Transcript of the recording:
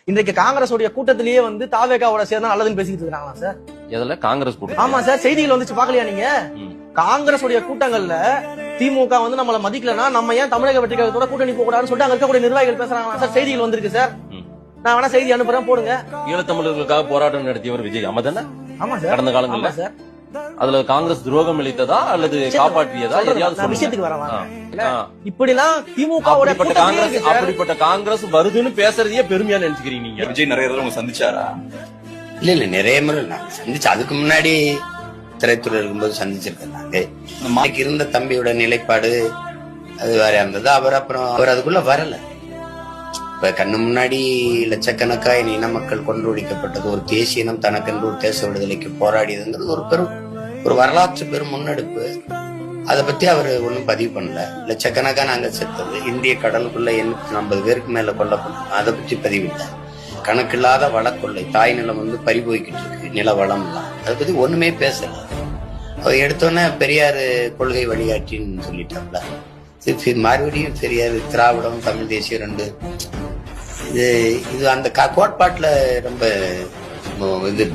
இன்றைக்கு காங்கிரஸ் உடைய கூட்டத்திலேயே வந்து தாவேகாவோட சேர்ந்தா நல்லதுன்னு பேசிட்டு இருக்காங்களா சார்? எதுல காங்கிரஸ் கூட்டம்? ஆமா சார், செய்திகள் வந்துச்சு பாக்கலையா நீங்க? காங்கிரஸ் உடைய கூட்டங்கள்ல திமுக வந்து நம்மள மதிக்கலன்னா நம்ம ஏன் தமிழக வெற்றி கழகத்தோட கூட்டணி போக கூடாதுன்னு சொல்லிட்டு அங்க இருக்கக்கூடிய நிர்வாகிகள் பேசுறாங்களா சார்? செய்திகள் வந்திருக்கு சார், நான் வேணா செய்தி அனுப்புறேன், போடுங்க. ஈழத்தமிழர்களுக்காக போராட்டம் நடத்தியவர் விஜய் அமதானே? ஆமா சார், கடந்த காலங்கள்ல சார் அதுல காங்கிரஸ் துரோகம் அளித்ததா அல்லது காப்பாற்றியதா? விஷயத்துக்கு வரலாம். இப்படிலாம் திமுக அப்படிப்பட்ட காங்கிரஸ் வருதுன்னு பேசுறதையே பெருமையா நினைச்சுக்கிறீங்க நீங்க. விஜய் நிறைய தடவை உங்க சந்திச்சாரா? இல்ல நிறைய முறை நான் சந்திச்சு, அதுக்கு முன்னாடி திரைத்துறை இருக்கும்போது சந்திச்சிருக்கேன். நாங்க இருந்த தம்பியோட நிலைப்பாடு அது வேற இருந்தது. அவர் அதுக்குள்ள வரல. இப்ப கண்ணு முன்னாடி லட்சக்கணக்காய் இன மக்கள் கொன்றொழிக்கப்பட்டது, ஒரு தேசிய இனம் தனக்கென்று ஒரு தேச விடுதலைக்கு போராடியதுங்கிறது ஒரு வரலாற்று பெரும் முன்னெடுப்பு. அதை பத்தி அவர் ஒன்னும் பதிவு பண்ணல. லட்சக்கணக்கா நாங்க செத்தது, இந்திய கடலுக்குள்ள 850 பேருக்கு மேல கொல்லப்பட்டோம், அதை பத்தி பதிவில்லை. கணக்கில்லாத வளக்கொள்ளை, தாய் நிலம் வந்து பறிபோய்கிட்டு இருக்கு, நில வளம் எல்லாம், அதை பத்தி ஒண்ணுமே பேசல. அவர் எடுத்தோன்னே பெரியார் கொள்கை வழிகாட்டின்னு சொல்லிட்டாப்ல. மறுபடியும் பெரியார் திராவிடம் தமிழ் தேசியம் ரெண்டு இது அந்த கோட்பாட்டுல ரொம்ப இது